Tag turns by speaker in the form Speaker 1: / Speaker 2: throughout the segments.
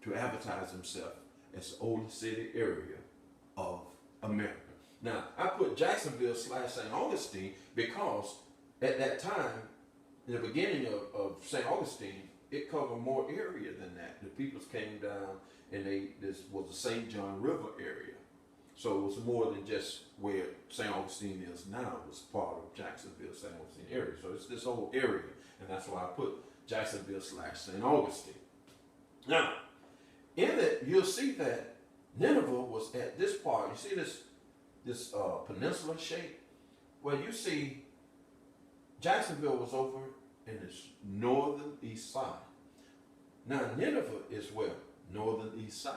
Speaker 1: to advertise himself as the oldest city area of America. Now, I put Jacksonville / St. Augustine because at that time, in the beginning of St. Augustine, it covered more area than that. The peoples came down and this was the St. John River area. So it was more than just where St. Augustine is now. It was part of Jacksonville, St. Augustine area. So it's this whole area. And that's why I put Jacksonville / St. Augustine. Now, in it, you'll see that Nineveh was at this part. You see this peninsula shape? Well, you see Jacksonville was over in this northern east side. Now, Nineveh is where? Northern east side.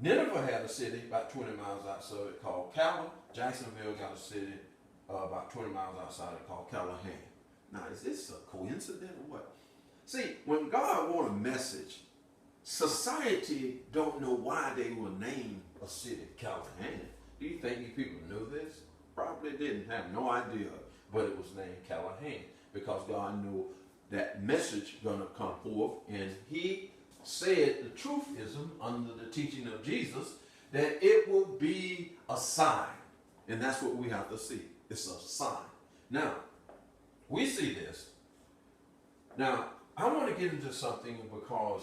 Speaker 1: Nineveh had a city about 20 miles outside of it called Calla. Jacksonville got a city about 20 miles outside of it called Callahan. Now, is this a coincidence or what? See, when God wants a message, society don't know why they will name a city Callahan. Do you think these people knew this? Probably didn't, have no idea, but it was named Callahan because God knew that message gonna come forth, and he said the truthism under the teaching of Jesus that it will be a sign, and that's what we have to see. It's a sign. Now, we see this. Now, I want to get into something because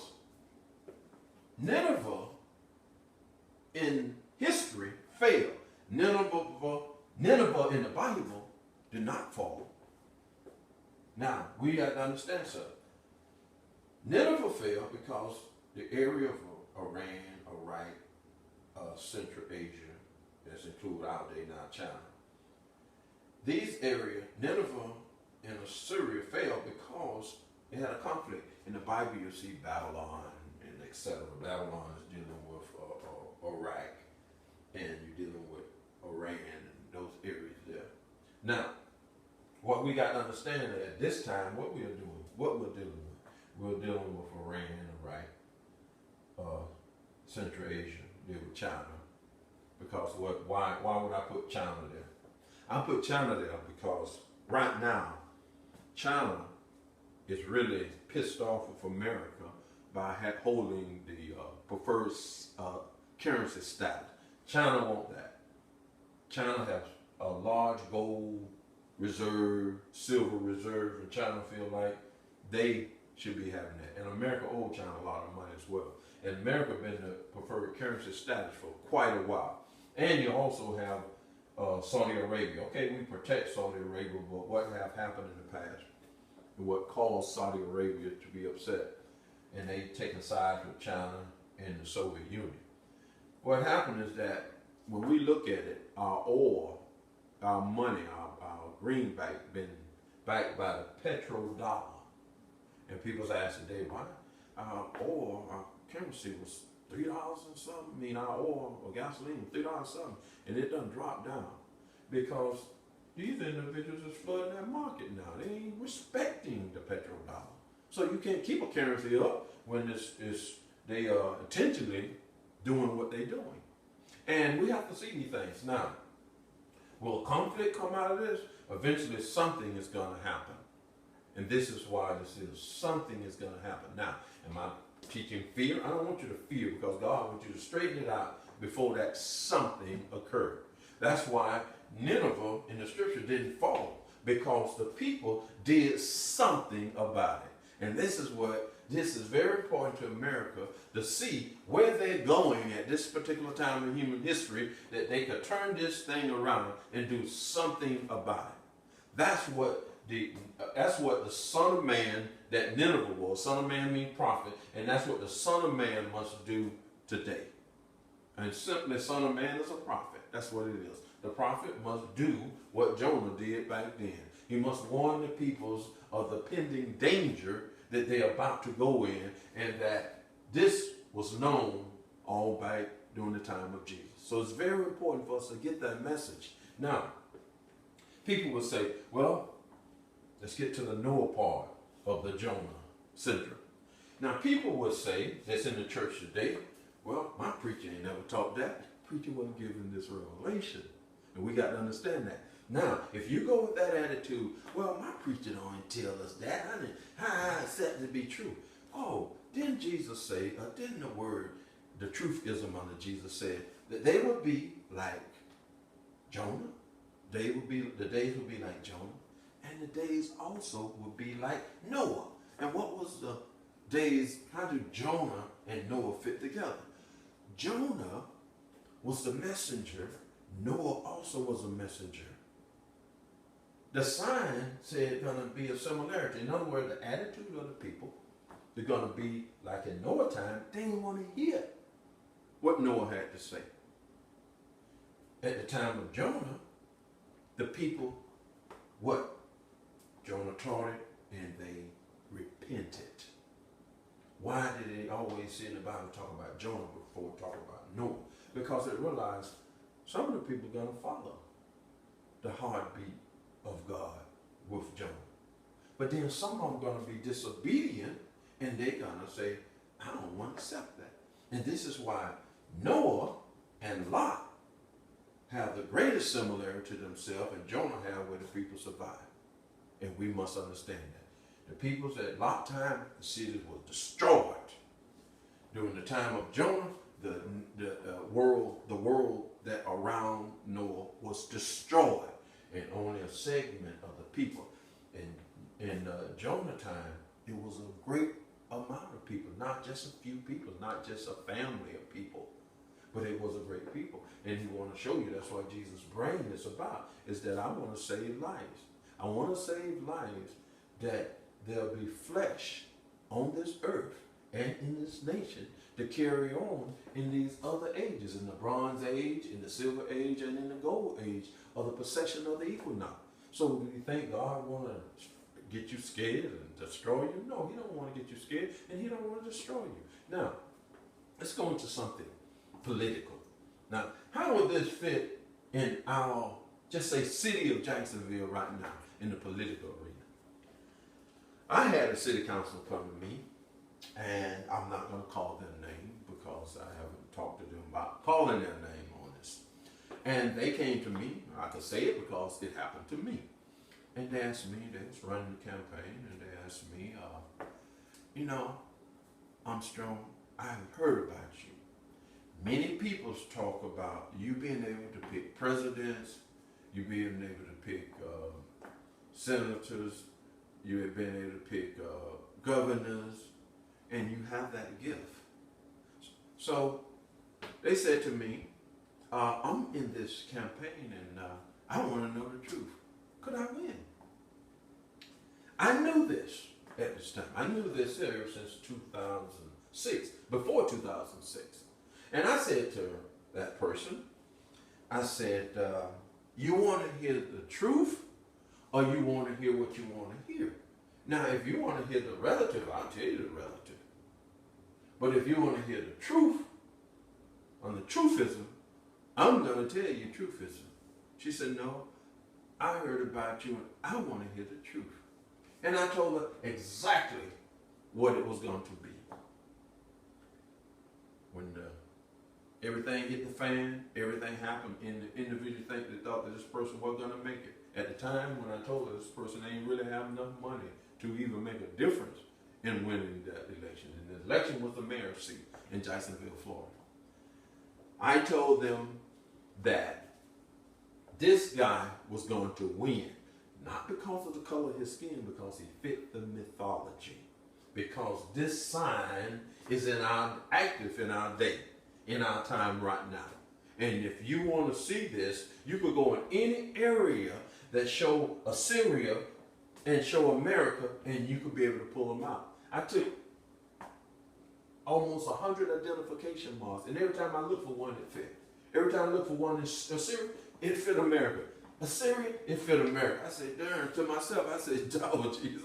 Speaker 1: Nineveh in history failed. Nineveh in the Bible did not fall. Now, we got to understand something. Nineveh failed because the area of Iran, Iraq, Central Asia, that's included our day now, China. These areas, Nineveh and Assyria failed because they had a conflict. In the Bible, you see Babylon and etc. Babylon is dealing with Iraq, and you're dealing with Iran and those areas there. Now, what we got to understand is at this time, what we're dealing with Iran, Iraq, Central Asia, deal with China. Because why would I put China there? I put China there because right now, China is really pissed off with America by holding the preferred currency status. China wants that. China has a large gold reserve, silver reserve, and China feel like they should be having that. And America owes China a lot of money as well. And America been the preferred currency status for quite a while. And you also have Saudi Arabia. Okay, we protect Saudi Arabia, but what have happened in the past and what caused Saudi Arabia to be upset, and they taking sides with China and the Soviet Union. What happened is that when we look at it, our oil, our money, our greenback been backed by the petrodollar. And people's asking today, why our oil, our currency was $3 and something. I mean, our oil or gasoline, $3 something, and it done dropped down because these individuals is flooding that market now. They ain't respecting the petrodollar. So you can't keep a currency up when they are intentionally doing what they're doing. And we have to see these things. Now, will conflict come out of this? Eventually something is going to happen. And this is why this is. Something is going to happen. Now, am I teaching fear? I don't want you to fear because God wants you to straighten it out before that something occurred. That's why Nineveh in the scripture didn't fall, because the people did something about it. And this is very important to America to see where they're going at this particular time in human history, that they could turn this thing around and do something about it. That's what the Son of Man that Nineveh was. Son of Man means prophet, and that's what the Son of Man must do today. And simply, Son of Man is a prophet. That's what it is. The prophet must do what Jonah did back then. He must warn the peoples of the pending danger that they're about to go in, and that this was known all back during the time of Jesus. So it's very important for us to get that message. Now, people will say, well, let's get to the Noah part of the Jonah syndrome. Now, people will say, that's in the church today, well, my preacher ain't never taught that. Preacher wasn't given this revelation. And we got to understand that. Now, if you go with that attitude, well, my preacher don't tell us that. I accept it to be true. Oh, then didn't Jesus say, didn't the truthism under Jesus said that they would be like Jonah? The days would be like Jonah, and the days also would be like Noah. And what was the days? How did Jonah and Noah fit together? Jonah was the messenger. Noah also was a messenger. The sign said going to be a similarity. In other words, the attitude of the people, they're going to be like in Noah time. They didn't want to hear what Noah had to say. At the time of Jonah, the people, what? Jonah taught it and they repented. Why did they always see in the Bible talk about Jonah before talking about Noah? Because they realized some of the people are going to follow the heartbeat of God with Jonah. But then some of them are going to be disobedient and they're going to say, I don't want to accept that. And this is why Noah and Lot have the greatest similarity to themselves, and Jonah have where the people survived. And we must understand that. The peoples at Lot time, the city was destroyed. During the time of Jonah, the world that around Noah was destroyed, and only a segment of the people. In Jonah time, it was a great amount of people, not just a few people, not just a family of people, but it was a great people. And he want to show you, that's what Jesus' brain is about, is that I want to save lives. I want to save lives that there'll be flesh on this earth and in this nation to carry on in these other ages, in the Bronze Age, in the Silver Age, and in the Gold Age, of the procession of the equinox. So do you think God want to get you scared and destroy you? No, he don't want to get you scared, and he don't want to destroy you. Now, let's go into something political. Now, how would this fit in our, just say, city of Jacksonville right now, in the political arena? I had a city council come to me, and I'm not going to call their name because I haven't talked to them about calling their name on this. And they came to me, I could say it because it happened to me. And they asked me, they was running the campaign, and they asked me, Armstrong, I've heard about you. Many people talk about you being able to pick presidents, you being able to pick senators, you have been able to pick governors, and you have that gift. So they said to me, I'm in this campaign and I want to know the truth. Could I win? I knew this at this time. I knew this ever since 2006, before 2006. And I said to that person, I said, you want to hear the truth or you want to hear what you want to hear? Now, if you want to hear the relative, I'll tell you the relative. But if you want to hear the truth, on the truthism, I'm going to tell you truthism. She said, no, I heard about you and I want to hear the truth. And I told her exactly what it was going to be. When everything hit the fan, everything happened, and the individual thought that this person wasn't going to make it. At the time when I told her this person ain't really have enough money to even make a difference in winning that election. And the election was the mayor's seat in Jacksonville, Florida. I told them that this guy was going to win, not because of the color of his skin, because he fit the mythology. Because this sign is active in our day, in our time right now. And if you want to see this, you could go in any area that show Assyria and show America, and you could be able to pull them out. I took almost 100 identification marks, and every time I looked for one, it fit. Every time I looked for one in Assyria, it fit America. Assyria, it fit America. I said, darn, to myself, I said, oh, Jesus,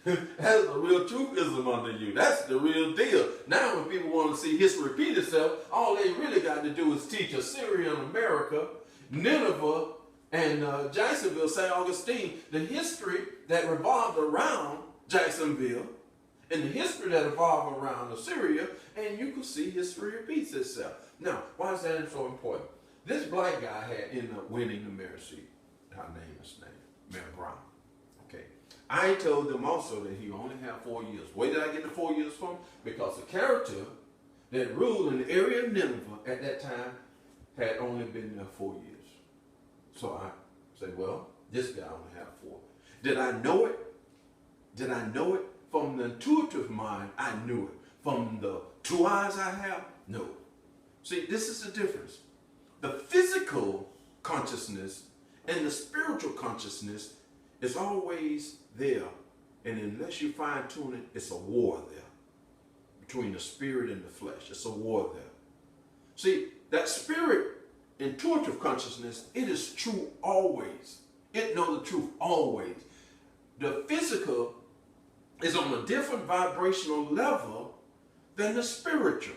Speaker 1: that's the real truthism under you. That's the real deal. Now when people want to see history repeat itself, all they really got to do is teach Assyria and America, Nineveh, and Jacksonville, St. Augustine, the history that revolved around Jacksonville, and the history that revolved around Assyria, and you can see history repeats itself. Now, why is that so important? This black guy had ended up winning the mayor's seat. I'll name his name, Mayor Brown. Okay. I told them also that he only had 4 years. Where did I get the 4 years from? Because the character that ruled in the area of Nineveh at that time had only been there 4 years. So I say, well, this guy only had 4. Did I know it? Did I know it? From the intuitive mind, I knew it. From the 2 eyes I have, no. See, this is the difference. The physical consciousness and the spiritual consciousness is always there. And unless you fine tune it, it's a war there between the spirit and the flesh. It's a war there. See, that spirit, intuitive consciousness, it is true always. It knows the truth always. The physical is on a different vibrational level than the spiritual,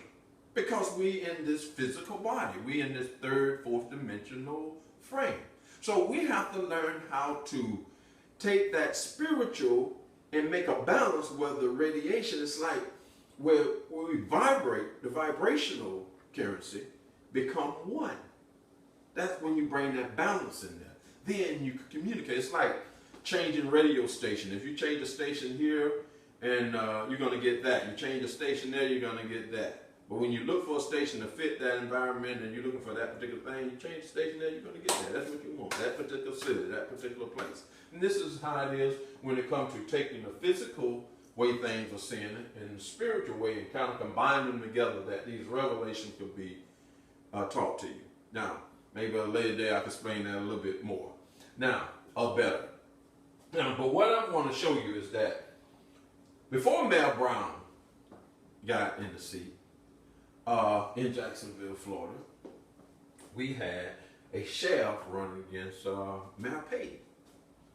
Speaker 1: because we in this physical body, we in this third, fourth dimensional frame. So we have to learn how to take that spiritual and make a balance where the radiation is like where we vibrate, the vibrational currency become one. That's when you bring that balance in there. Then you can communicate. It's like changing radio station. If you change a station here, and you're going to get that. You change a station there, you're going to get that. But when you look for a station to fit that environment and you're looking for that particular thing, you change the station there, you're going to get that. That's what you want, that particular city, that particular place. And this is how it is when it comes to taking the physical way things are seeing it and the spiritual way and kind of combining them together, that these revelations could be taught to you. Now, maybe a later day I can explain that a little bit more. Now, or better. Now, but what I want to show you is that before Mel Brown got in the seat in Jacksonville, Florida, we had a sheriff running against Mel Payne.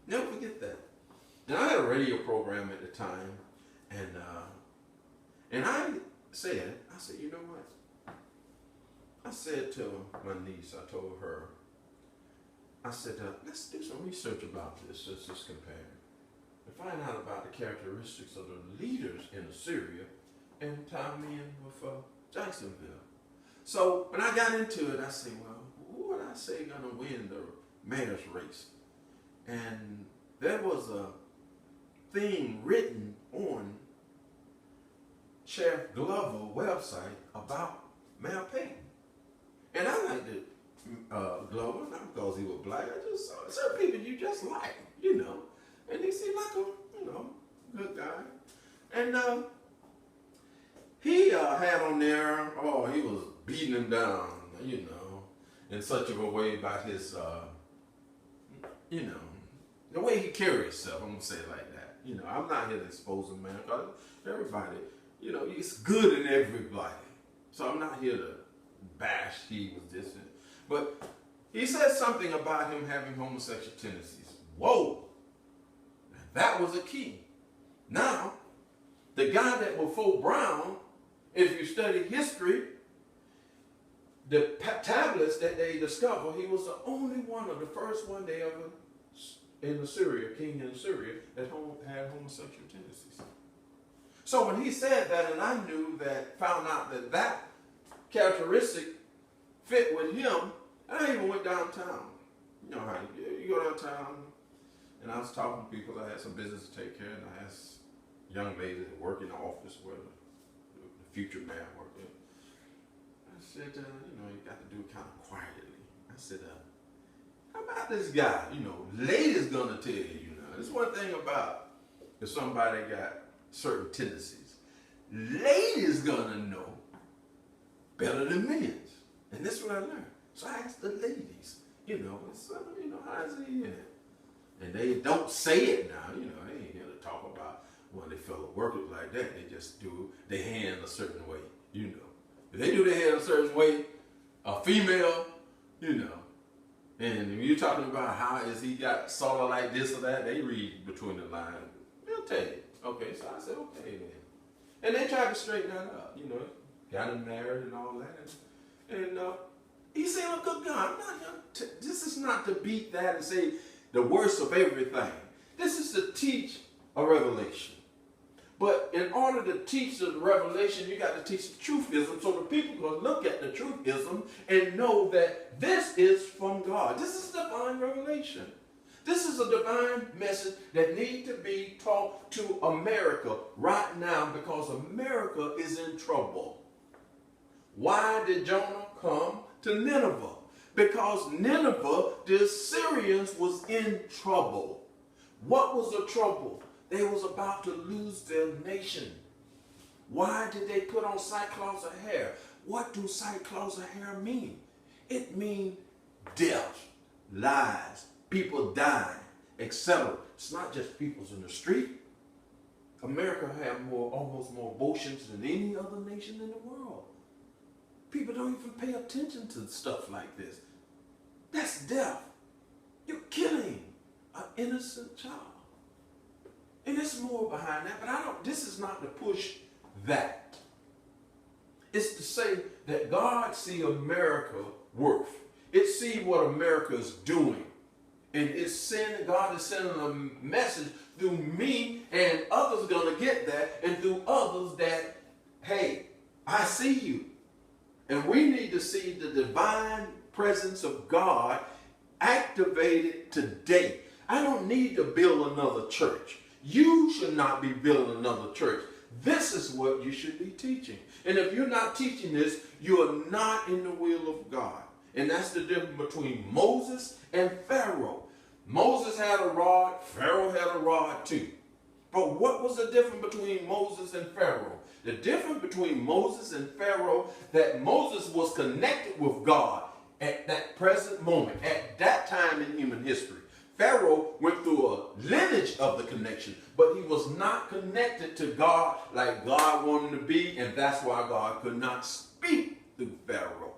Speaker 1: Never forget that. And I had a radio program at the time, and I said, you know what? I said to my niece, I told her, I said, let's do some research about this. Let's just compare and find out about the characteristics of the leaders in Assyria and tie me in with Jacksonville. So when I got into it, I said, well, who would I say going to win the mayor's race? And there was a thing written on Sheriff Glover's website about Mel Payne. And I liked it, Glover, not because he was black. I just saw certain people you just like, you know. And he seemed like a, you know, good guy. And he had on there, he was beating him down, you know, in such of a way about his, you know, the way he carries himself. I'm going to say it like that. You know, I'm not here to expose him, man, because everybody, you know, it's good in everybody. So I'm not here to bash he was this. But he said something about him having homosexual tendencies. Whoa! That was a key. Now, the guy that before Brown, if you study history, the tablets that they discovered, he was the only one, of the first one they ever in Assyria, king in Assyria, that had homosexual tendencies. So when he said that, and I found out that that characteristic fit with him, I even went downtown. You know how you go downtown, and I was talking to people. I had some business to take care of, and I asked young ladies that work in the office where the future man worked in. I said, you know, you got to do it kind of quietly. I said, how about this guy? You know, ladies gonna tell you, you know. There's one thing about if somebody got certain tendencies, ladies gonna know better than men's. And this is what I learned. So I asked the ladies, you know, how is he in it? And they don't say it now, you know, they ain't here to talk about when they fellow workers like that. They just do their hand a certain way, you know. If they do their hand a certain way, a female, you know, and if you're talking about how is he got sort of like this or that, they read between the lines. They'll tell you. Okay, so I said, okay then. And they tried to straighten that up, you know, got him married and all that. And he seemed a good guy. I'm not here this is not to beat that and say the worst of everything. This is to teach a revelation. But in order to teach the revelation, you got to teach the truthism so the people can look at the truthism and know that this is from God. This is divine revelation. This is a divine message that needs to be taught to America right now because America is in trouble. Why did Jonah come to Nineveh? Because Nineveh, the Assyrians, was in trouble. What was the trouble? They was about to lose their nation. Why did they put on sackcloth of hair? What do sackcloth of hair mean? It means death, lies, people dying, etc. It's not just people's in the street. America has almost more abortions than any other nation in the world. People don't even pay attention to stuff like this. That's death. You're killing an innocent child. And there's more behind that, but this is not to push that. It's to say that God see America worth. It see what America is doing. And God is sending a message through me, and others are going to get that, and through others that, hey, I see you. And we need to see the divine presence of God activated today. I don't need to build another church. You should not be building another church. This is what you should be teaching. And if you're not teaching this, you are not in the will of God. And that's the difference between Moses and Pharaoh. Moses had a rod, Pharaoh had a rod too. But what was the difference between Moses and Pharaoh? The difference between Moses and Pharaoh, that Moses was connected with God at that present moment, at that time in human history. Pharaoh went through a lineage of the connection, but he was not connected to God like God wanted him to be, and that's why God could not speak through Pharaoh.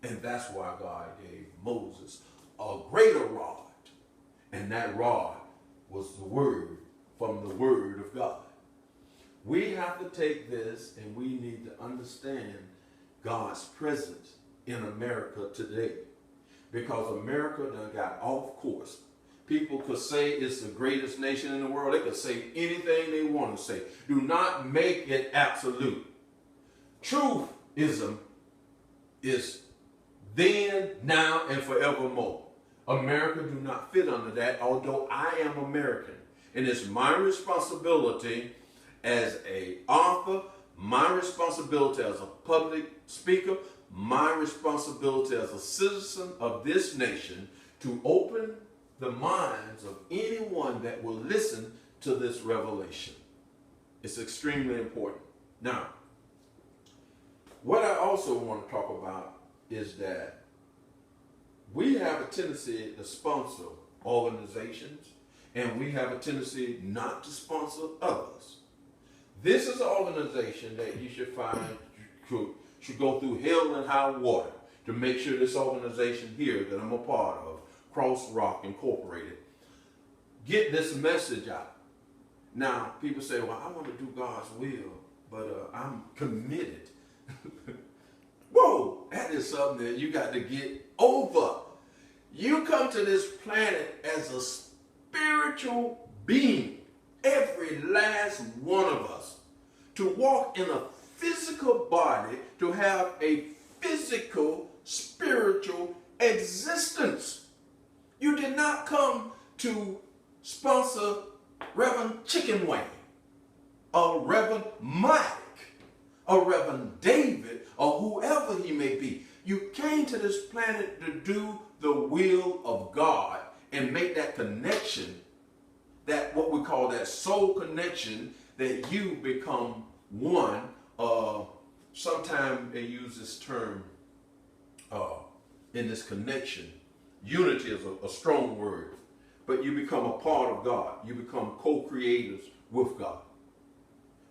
Speaker 1: And that's why God gave Moses a greater rod. And that rod was the word from the word of God. We have to take this and we need to understand God's presence in America today. Because America done got off course. People could say it's the greatest nation in the world. They could say anything they want to say. Do not make it absolute. Truthism is then, now, and forevermore. America do not fit under that, although I am American. And it's my responsibility as an author, my responsibility as a public speaker, my responsibility as a citizen of this nation to open the minds of anyone that will listen to this revelation. It's extremely important. Now, what I also want to talk about is that we have a tendency to sponsor organizations, and we have a tendency not to sponsor others. This is an organization that you should find should go through hell and high water to make sure this organization here that I'm a part of, Cross Rock Incorporated, get this message out. Now, people say, well, I want to do God's will, but I'm committed. Whoa, that is something that you got to get over. You come to this planet as a spiritual being, every last one of us, to walk in a physical body, to have a physical, spiritual existence. You did not come to sponsor Reverend Chicken Wing, or Reverend Mike, or Reverend David, or whoever he may be. You came to this planet to do the will of God and make that connection, that what we call that soul connection, that you become one. Sometimes they use this term in this connection. Unity is a strong word, but you become a part of God. You become co-creators with God.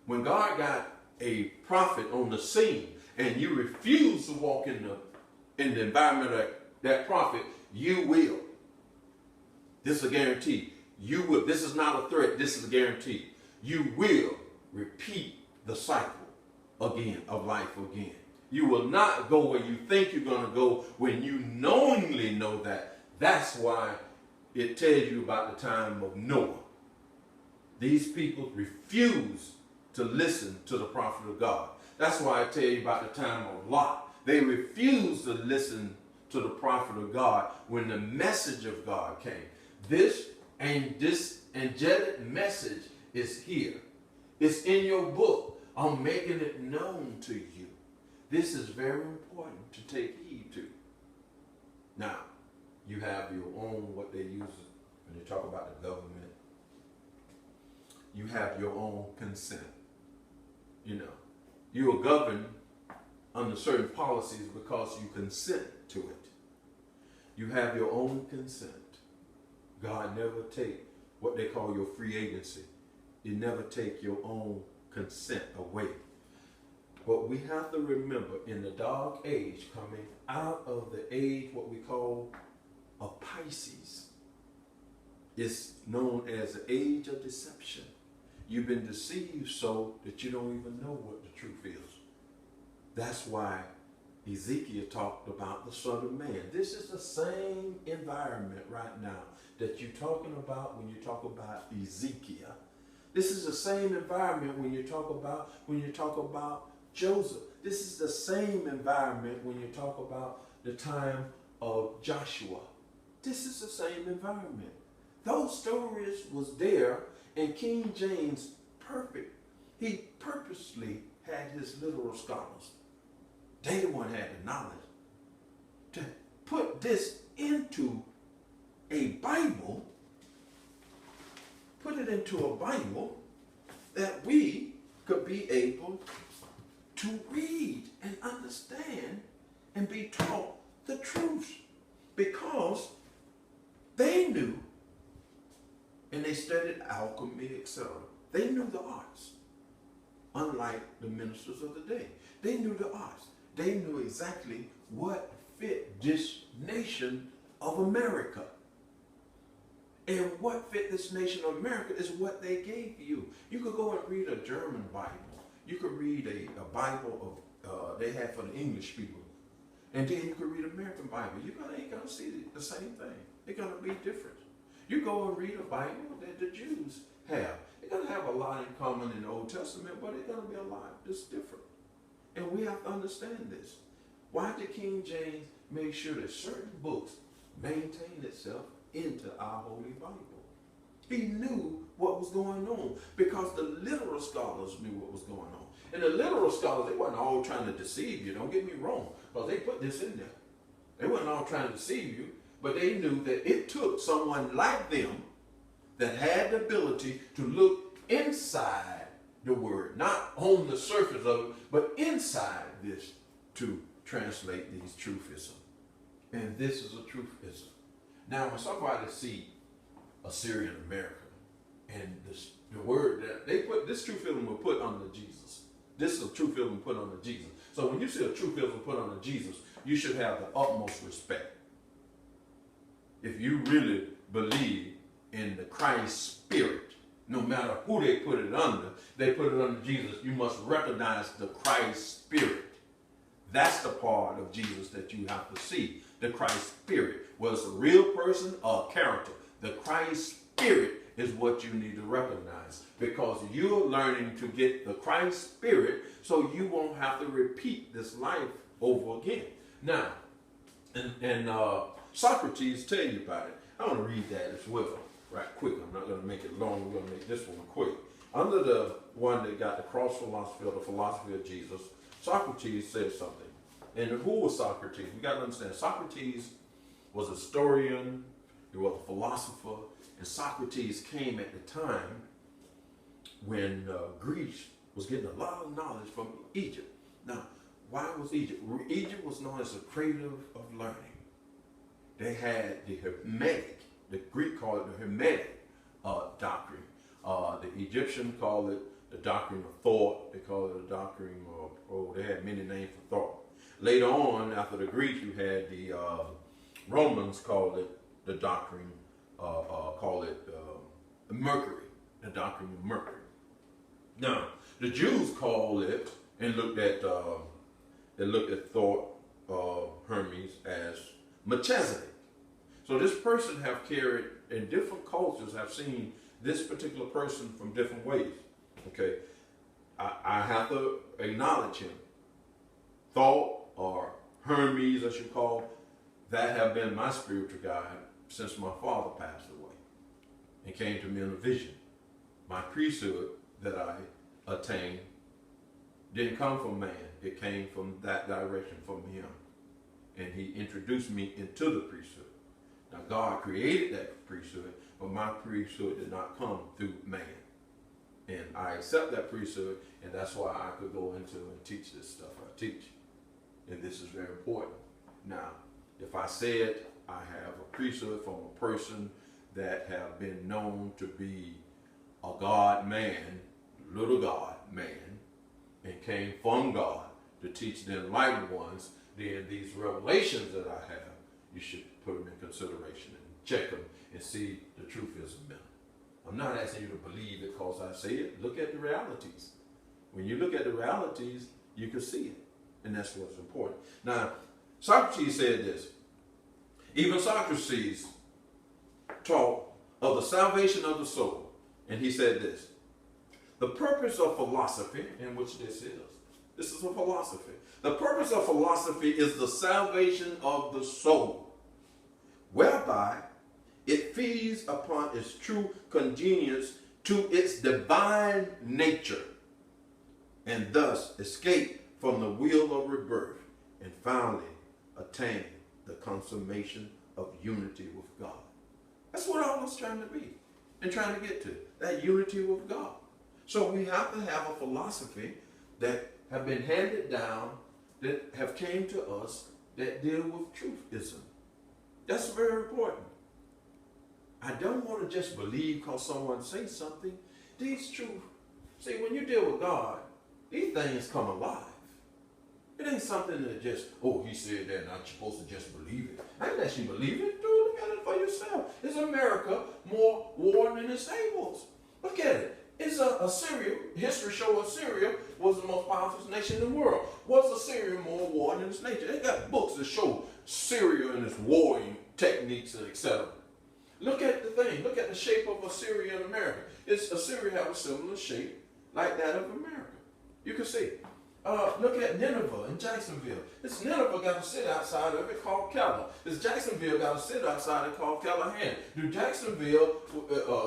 Speaker 1: When God got a prophet on the scene and you refuse to walk in the environment of that prophet, you will. This is a guarantee. You will. This is not a threat. This is a guarantee. You will repeat the cycle again of life again. You will not go where you think you're going to go when you knowingly know that. That's why it tells you about the time of Noah. These people refuse to listen to the prophet of God. That's why I tell you about the time of Lot. They refused to listen to the prophet of God when the message of God came. This angelic message is here. It's in your book. I'm making it known to you. This is very important to take heed to. Now, you have your own, what they use when they talk about the government. You have your own consent. You know, you are governed under certain policies because you consent to it. You have your own consent. God never take what they call your free agency. You never take your own consent away. But we have to remember, in the dark age, coming out of the age what we call a Pisces, it's known as the age of deception. You've been deceived so that you don't even know what the truth is. That's why Ezekiel talked about the Son of Man. This is the same environment right now that you're talking about when you talk about Ezekiel. This is the same environment when you talk about Joseph. This is the same environment when you talk about the time of Joshua. This is the same environment. Those stories was there, and King James he purposely had his literal scholars. They the one had the knowledge to put this into a Bible, put it into a Bible that we could be able to read and understand and be taught the truth, because they knew, and they studied alchemy, etc. They knew the arts, unlike the ministers of the day. They knew the arts. They knew exactly what fit this nation of America. And what fit this nation of America is what they gave you. You could go and read a German Bible. You could read a Bible of they had for the English people. And then you could read American Bible. You ain't gonna see the same thing. They're gonna be different. You go and read a Bible that the Jews have. They're gonna have a lot in common in the Old Testament, but it's gonna be a lot that's different. And we have to understand this. Why did King James make sure that certain books maintain itself into our Holy Bible? He knew what was going on because the literal scholars knew what was going on. And the literal scholars, they weren't all trying to deceive you. Don't get me wrong, because they put this in there. They weren't all trying to deceive you, but they knew that it took someone like them that had the ability to look inside the word, not on the surface of it, but inside this to translate these truthisms. And this is a truthism. Now, when somebody see Assyrian America, and the word that they put, this truthism was put under Jesus. This is a truthism put under Jesus. So when you see a truthism put under Jesus, you should have the utmost respect. If you really believe in the Christ spirit, no matter who they put it under Jesus, you must recognize the Christ spirit. That's the part of Jesus that you have to see. The Christ spirit. Whether it's a real person or a character, the Christ spirit is what you need to recognize, because you're learning to get the Christ spirit so you won't have to repeat this life over again. Now, and Socrates tell you about it. I want to read that as well, right quick. I'm not going to make it long. We're going to make this one quick. Under the one that got the cross philosophy, or the philosophy of Jesus, Socrates said something. And who was Socrates? We got to understand, Socrates was a historian, he was a philosopher, and Socrates came at the time when Greece was getting a lot of knowledge from Egypt. Now, why was Egypt? Egypt was known as the cradle of learning. They had the Hermetic, the Greek called it the Hermetic doctrine. The Egyptian called it the doctrine of thought. They called it the doctrine of, they had many names for thought. Later on, after the Greeks, you had the Romans called it the doctrine, Mercury, the doctrine of Mercury. Now, the Jews called it, and looked at thought of Hermes as Melchizedek. So this person have carried, in different cultures, have seen this particular person from different ways. Okay, I have to acknowledge him. Thought, or Hermes, as you call, that have been my spiritual guide since my father passed away. and came to me in a vision. My priesthood that I attained didn't come from man. It came from that direction, from him. And he introduced me into the priesthood. Now God created that priesthood, but my priesthood did not come through man. And I accept that priesthood, and that's why I could go into and teach this stuff I teach. And this is very important. Now, if I said I have a priesthood from a person that have been known to be a God man, little God man, and came from God to teach the enlightened ones, then these revelations that I have, you should put them in consideration and check them and see the truth is in them. I'm not asking you to believe it because I say it. Look at the realities. When you look at the realities, you can see it. And that's what's important. Now, Socrates said this. Even Socrates taught of the salvation of the soul. And he said this. The purpose of philosophy, in which this is a philosophy. The purpose of philosophy is the salvation of the soul, whereby it feeds upon its true congenience to its divine nature, and thus escape from the wheel of rebirth, and finally attain the consummation of unity with God. That's what I was trying to be and trying to get to, that unity with God. So we have to have a philosophy that have been handed down, that have came to us, that deal with truthism. That's very important. I don't want to just believe because someone says something. These truth. See, when you deal with God, these things come alive. It ain't something that just, oh, he said that, not supposed to just believe it. Unless you believe it, look at it for yourself. Is America more war than its neighbors? Look at it. It's Assyria. History shows Assyria was the most powerful nation in the world. Was Assyria more war than its nature? They got books that show Syria and its warring techniques and etc. Look at the thing. Look at the shape of Assyria and America. Assyria have a similar shape like that of America. You can see. Look at Nineveh and Jacksonville. This Nineveh got a city outside of it called Keller. This Jacksonville got a city outside it called Callahan. Do Jacksonville,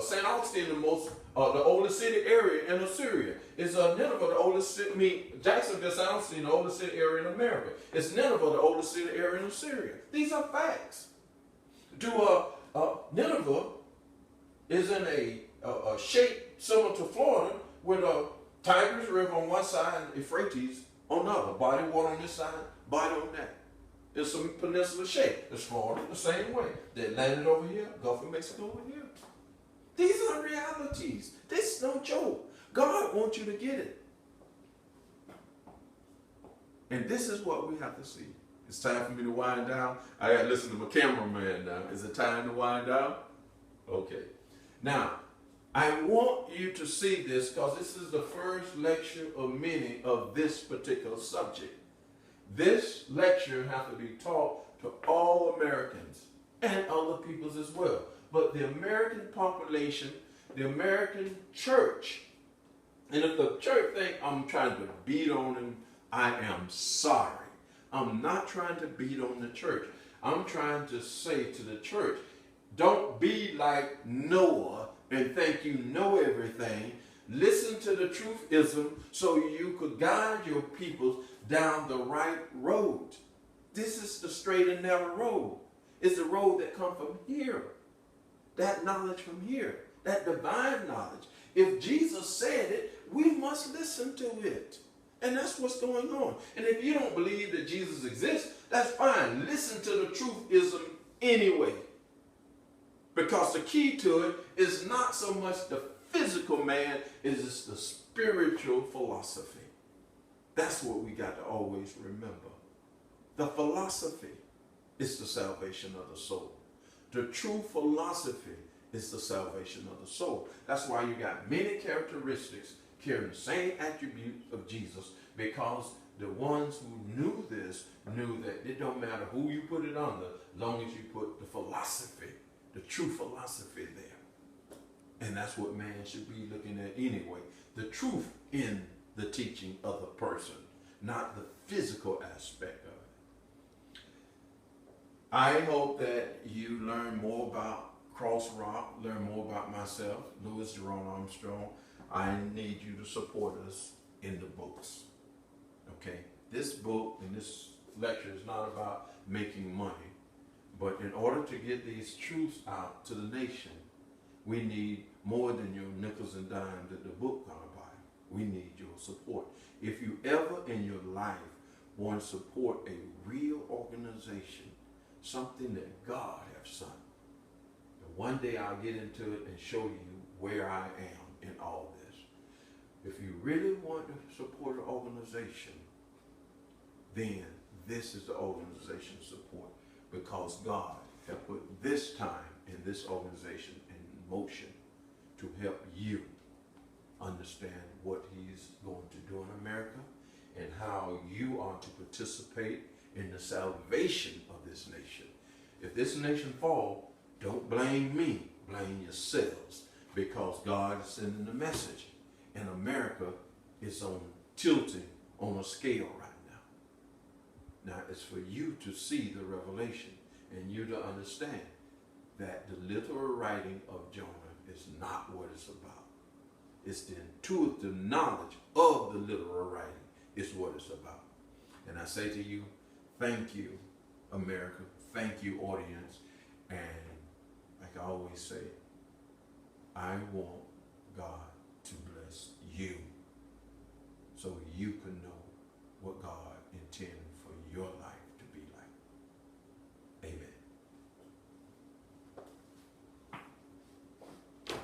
Speaker 1: St. Augustine, the oldest city area in Assyria. Is Nineveh the oldest city? Jacksonville, St. Augustine, the oldest city area in America. Is Nineveh the oldest city area in Assyria? These are facts. Nineveh is in a shape similar to Florida, with a Tigris River on one side and Euphrates on the other. Body water on this side, body on that. It's a peninsula shape. It's Florida the same way. They landed over here, Gulf of Mexico over here. These are realities. This is no joke. God wants you to get it. And this is what we have to see. It's time for me to wind down. I got to listen to my cameraman now. Is it time to wind down? Okay. Now, I want you to see this because this is the first lecture of many of this particular subject. This lecture has to be taught to all Americans and other peoples as well. But the American population, the American church, and if the church think I'm trying to beat on them, I am sorry. I'm not trying to beat on the church. I'm trying to say to the church, don't be like Noah and think you know everything. Listen to the truthism so you could guide your people down the right road. This is the straight and narrow road. It's the road that comes from here. That knowledge from here. That divine knowledge. If Jesus said it, we must listen to it. And that's what's going on. And if you don't believe that Jesus exists, that's fine. Listen to the truthism anyway. Because the key to it is not so much the physical man, it's the spiritual philosophy. That's what we got to always remember. The philosophy is the salvation of the soul. The true philosophy is the salvation of the soul. That's why you got many characteristics carrying the same attributes of Jesus, because the ones who knew this knew that it don't matter who you put it under, as long as you put the philosophy, the true philosophy there. And that's what man should be looking at anyway. The truth in the teaching of the person, not the physical aspect of it. I hope that you learn more about cross route, learn more about myself, Louis Jerome Armstrong, I need you to support us in the books. Okay? This book and this lecture is not about making money, but in order to get these truths out to the nation, we need more than your nickels and dimes that the book gonna buy. We need your support. If you ever in your life want to support a real organization, something that God has sent, and one day I'll get into it and show you where I am in all this. If you really want to support an organization, then this is the organization support, because God has put this time in this organization in motion to help you understand what he's going to do in America and how you are to participate in the salvation of this nation. If this nation fall, don't blame me, blame yourselves, because God is sending the message and America is on tilting on a scale right now. Now it's for you to see the revelation and you to understand that the literal writing of Jonah is not what it's about. It's the intuitive knowledge of the literal writing is what it's about. And I say to you, thank you, America. Thank you, audience. And like I always say, I want God to bless you so you can know what God intended for your life.